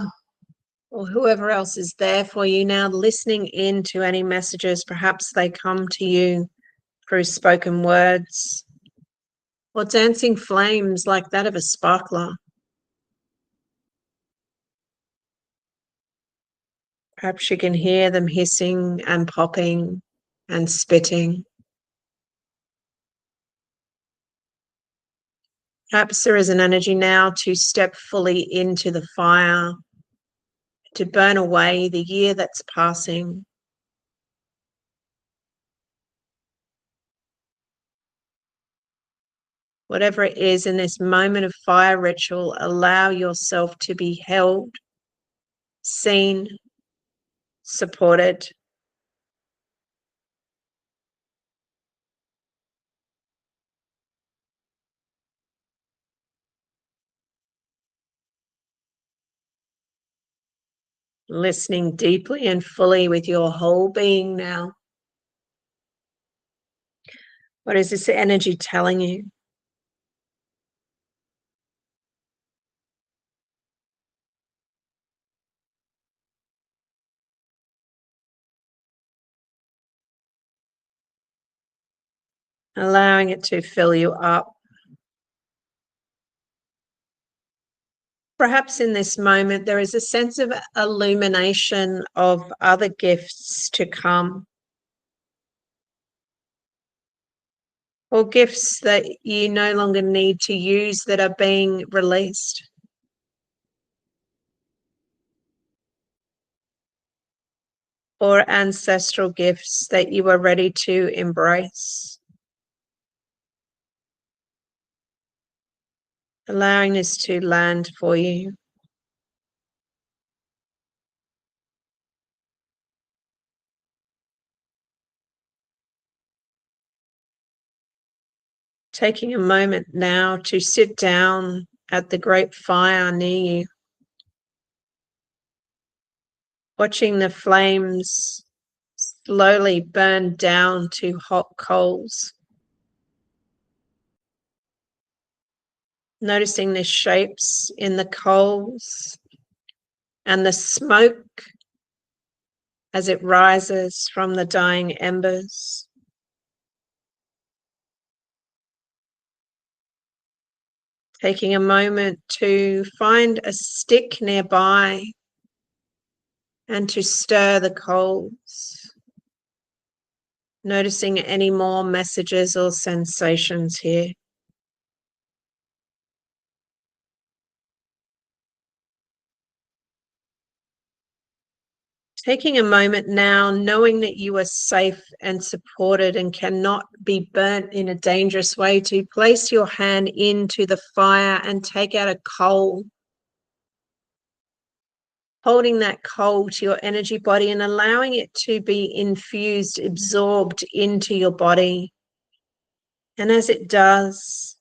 or whoever else is there for you now, listening in to any messages, perhaps they come to you through spoken words or dancing flames like that of a sparkler. Perhaps you can hear them hissing and popping and spitting. Perhaps there is an energy now to step fully into the fire, to burn away the year that's passing. Whatever it is in this moment of fire ritual, allow yourself to be held, seen, supported. Listening deeply and fully with your whole being now. What is this energy telling you? Allowing it to fill you up. Perhaps in this moment there is a sense of illumination of other gifts to come, or gifts that you no longer need to use that are being released. Or ancestral gifts that you are ready to embrace. Allowing this to land for you. Taking a moment now to sit down at the great fire near you, watching the flames slowly burn down to hot coals. Noticing the shapes in the coals and the smoke as it rises from the dying embers. Taking a moment to find a stick nearby and to stir the coals. Noticing any more messages or sensations here. Taking a moment now, knowing that you are safe and supported and cannot be burnt in a dangerous way, to place your hand into the fire and take out a coal. Holding that coal to your energy body and allowing it to be infused, absorbed into your body. And as it does,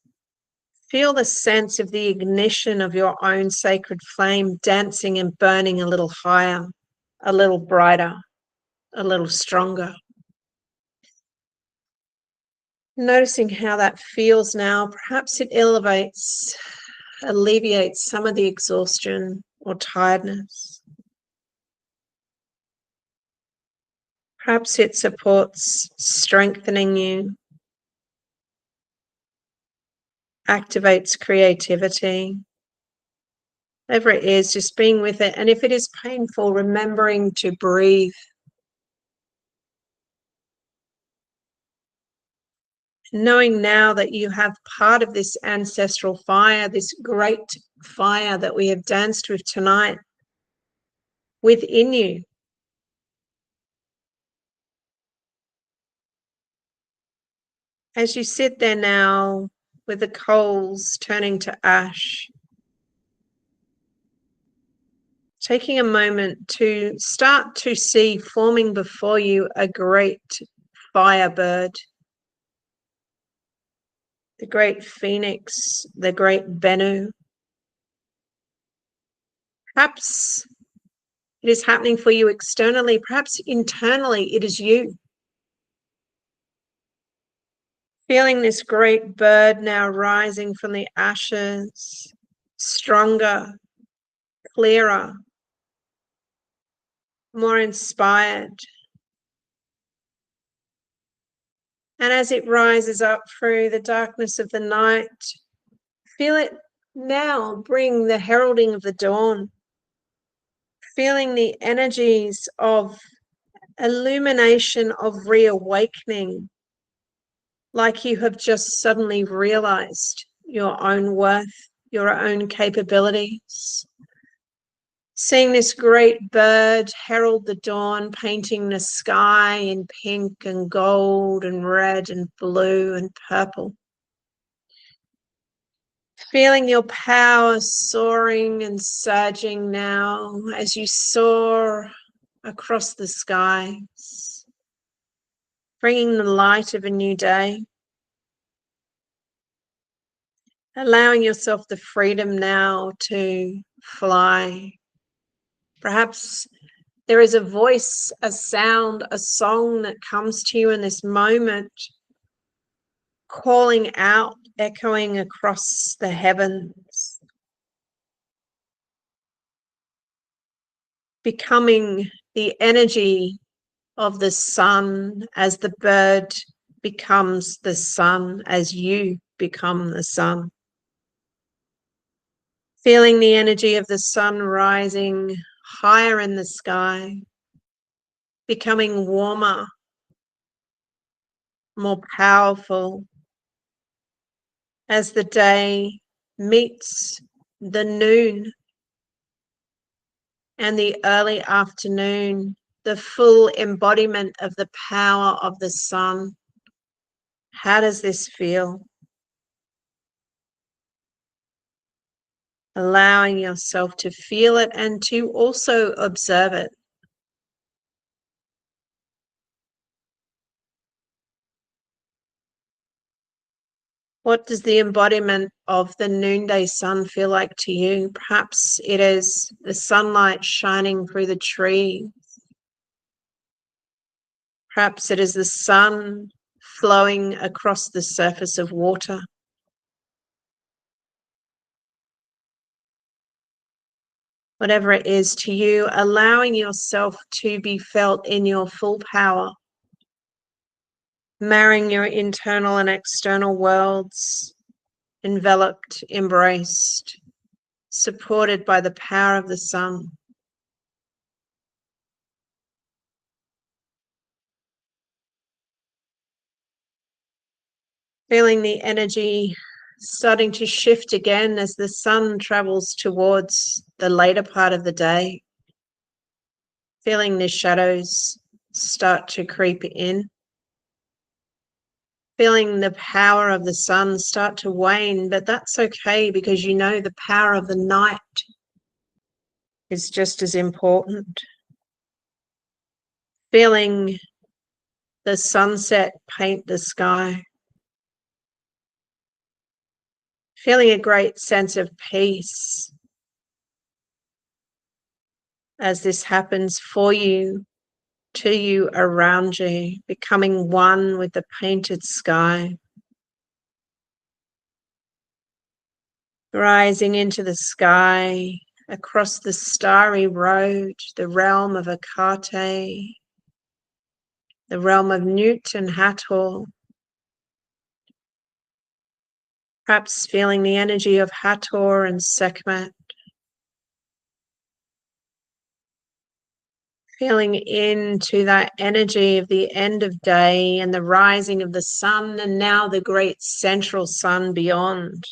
feel the sense of the ignition of your own sacred flame dancing and burning a little higher, a little brighter, a little stronger. Noticing how that feels now. Perhaps it alleviates some of the exhaustion or tiredness. Perhaps it supports strengthening you, activates creativity. Whatever it is, just being with it. And if it is painful, remembering to breathe. Knowing now that you have part of this ancestral fire, this great fire that we have danced with tonight, within you. As you sit there now with the coals turning to ash, taking a moment to start to see forming before you a great firebird, the great phoenix, the great Bennu. Perhaps it is happening for you externally, perhaps internally it is you. Feeling this great bird now rising from the ashes, stronger, clearer, more inspired. And as it rises up through the darkness of the night, feel it now bring the heralding of the dawn, feeling the energies of illumination, of reawakening, like you have just suddenly realized your own worth, your own capabilities. Seeing this great bird herald the dawn, painting the sky in pink and gold and red and blue and purple. Feeling your power soaring and surging now as you soar across the skies, bringing the light of a new day. Allowing yourself the freedom now to fly. Perhaps there is a voice, a sound, a song that comes to you in this moment, calling out, echoing across the heavens, becoming the energy of the sun as the bird becomes the sun, as you become the sun. Feeling the energy of the sun rising higher in the sky, becoming warmer, more powerful, as the day meets the noon and the early afternoon, the full embodiment of the power of the sun. How does this feel? Allowing yourself to feel it and to also observe it. What does the embodiment of the noonday sun feel like to you? Perhaps it is the sunlight shining through the tree. Perhaps it is the sun flowing across the surface of water. Whatever it is to you, allowing yourself to be felt in your full power, marrying your internal and external worlds, enveloped, embraced, supported by the power of the sun. Feeling the energy starting to shift again as the sun travels towards the later part of the day. Feeling the shadows start to creep in. Feeling the power of the sun start to wane, but that's okay because you know the power of the night is just as important. Feeling the sunset paint the sky. Feeling a great sense of peace as this happens for you, to you, around you, becoming one with the painted sky. Rising into the sky, across the starry road, the realm of Akate, the realm of Newt and Hathor. Perhaps feeling the energy of Hathor and Sekhmet. Feeling into that energy of the end of day and the rising of the sun, and now the great central sun beyond,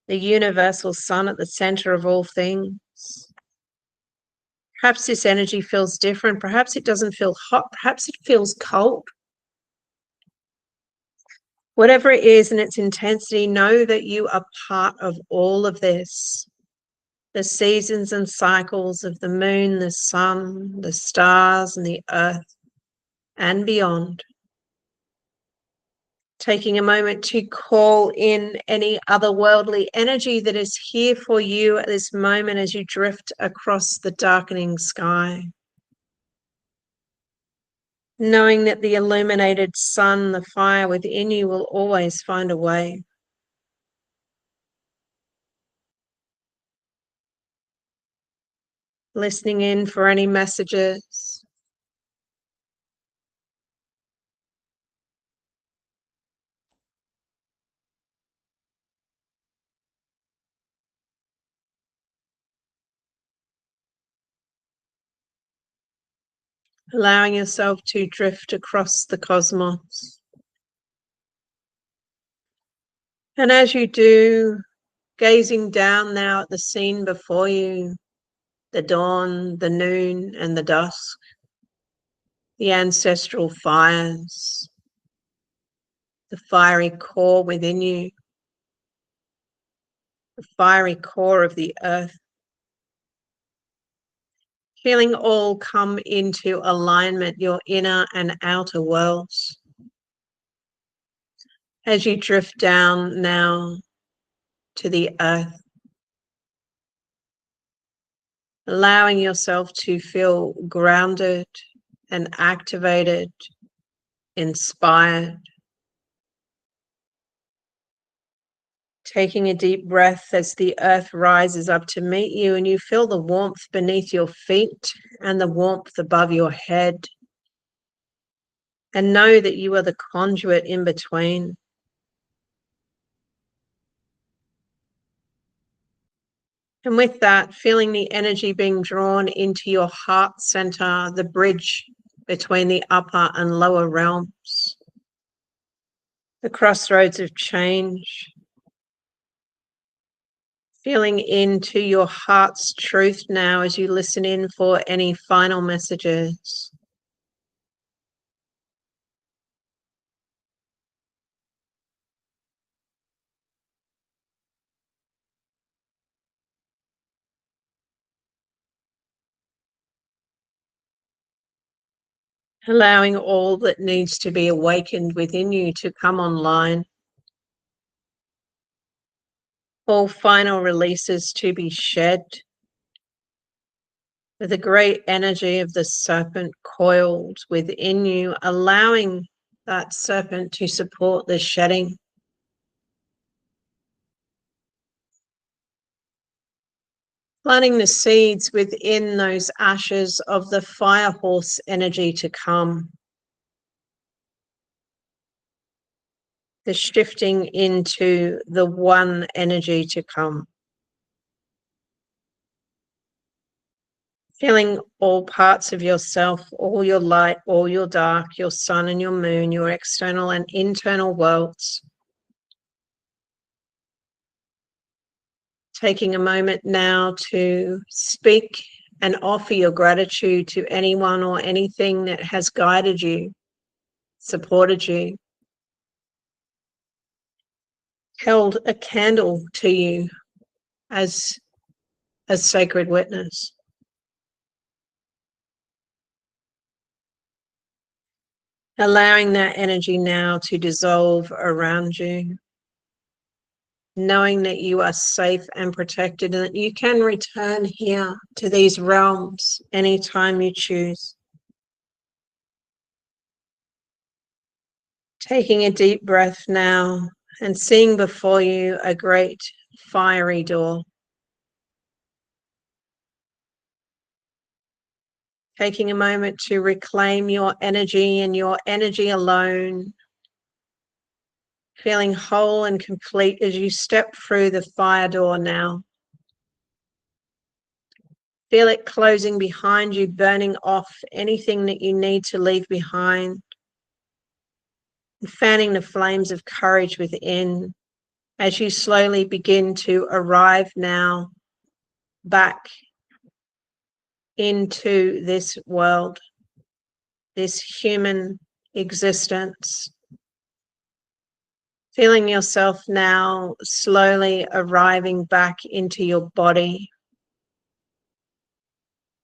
the universal sun at the center of all things. Perhaps this energy feels different. Perhaps it doesn't feel hot. Perhaps it feels cold. Whatever it is in its intensity, know that you are part of all of this. The seasons and cycles of the moon, the sun, the stars, and the earth, and beyond. Taking a moment to call in any otherworldly energy that is here for you at this moment as you drift across the darkening sky. Knowing that the illuminated sun, the fire within you, will always find a way. Listening in for any messages. Allowing yourself to drift across the cosmos. And as you do, gazing down now at the scene before you, the dawn, the noon, and the dusk, the ancestral fires, the fiery core within you, the fiery core of the earth. Feeling all come into alignment, your inner and outer worlds. As you drift down now to the earth, allowing yourself to feel grounded and activated, inspired. Taking a deep breath as the earth rises up to meet you and you feel the warmth beneath your feet and the warmth above your head. And know that you are the conduit in between. And with that, feeling the energy being drawn into your heart center, the bridge between the upper and lower realms, the crossroads of change. Feeling into your heart's truth now as you listen in for any final messages. Allowing all that needs to be awakened within you to come online. all final releases to be shed, with the great energy of the serpent coiled within you, allowing that serpent to support the shedding. Planting the seeds within those ashes of the fire horse energy to come. The shifting into the one energy to come. Feeling all parts of yourself, all your light, all your dark, your sun and your moon, your external and internal worlds. Taking a moment now to speak and offer your gratitude to anyone or anything that has guided you, supported you, held a candle to you as a sacred witness. Allowing that energy now to dissolve around you, knowing that you are safe and protected and that you can return here to these realms anytime you choose. Taking a deep breath now and seeing before you a great fiery door. Taking a moment to reclaim your energy and your energy alone. Feeling whole and complete as you step through the fire door now. Feel it closing behind you, burning off anything that you need to leave behind. And fanning the flames of courage within as you slowly begin to arrive now back into this world, this human existence. Feeling yourself now slowly arriving back into your body,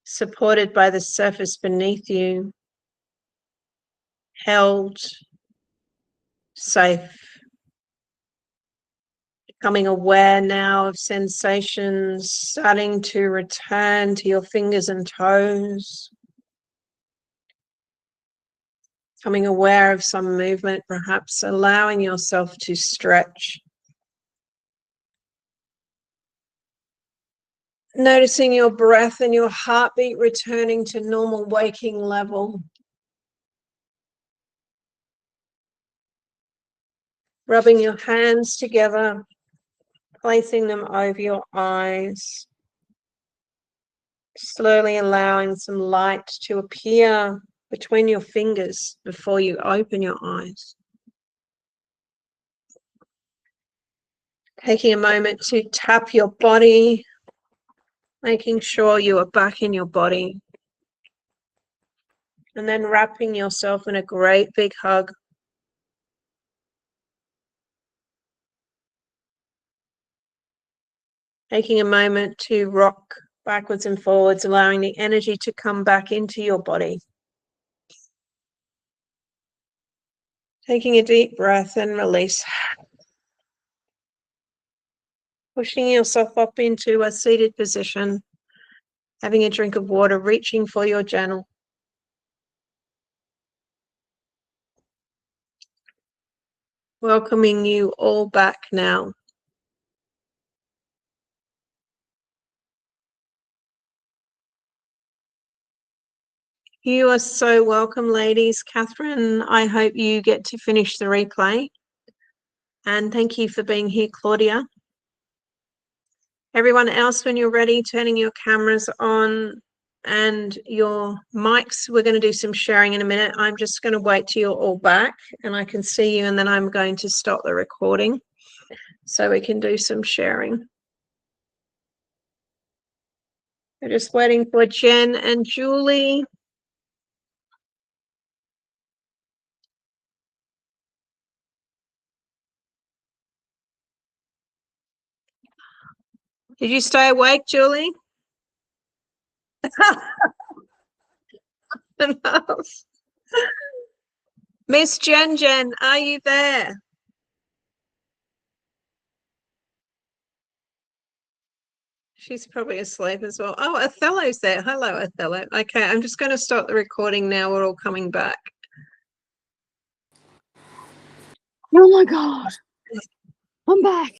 supported by the surface beneath you, held, safe. Becoming aware now of sensations starting to return to your fingers and toes. Becoming aware of some movement, perhaps allowing yourself to stretch. Noticing your breath and your heartbeat returning to normal waking level. Rubbing your hands together, placing them over your eyes. Slowly allowing some light to appear between your fingers before you open your eyes. Taking a moment to tap your body, making sure you are back in your body. And then wrapping yourself in a great big hug. Taking a moment to rock backwards and forwards, allowing the energy to come back into your body. Taking a deep breath and release. Pushing yourself up into a seated position. Having a drink of water, reaching for your journal. Welcoming you all back now. You are so welcome, ladies. Catherine, I hope you get to finish the replay. And thank you for being here, Claudia. Everyone else, when you're ready, turning your cameras on and your mics. We're going to do some sharing in a minute. I'm just going to wait till you're all back and I can see you, and then I'm going to stop the recording so we can do some sharing. We're just waiting for Jen and Julie. Did you stay awake, Julie? Miss Jen, are you there? She's probably asleep as well. Oh, Othello's there. Hello, Othello. Okay, I'm just going to stop the recording now. We're all coming back. Oh my God. I'm back.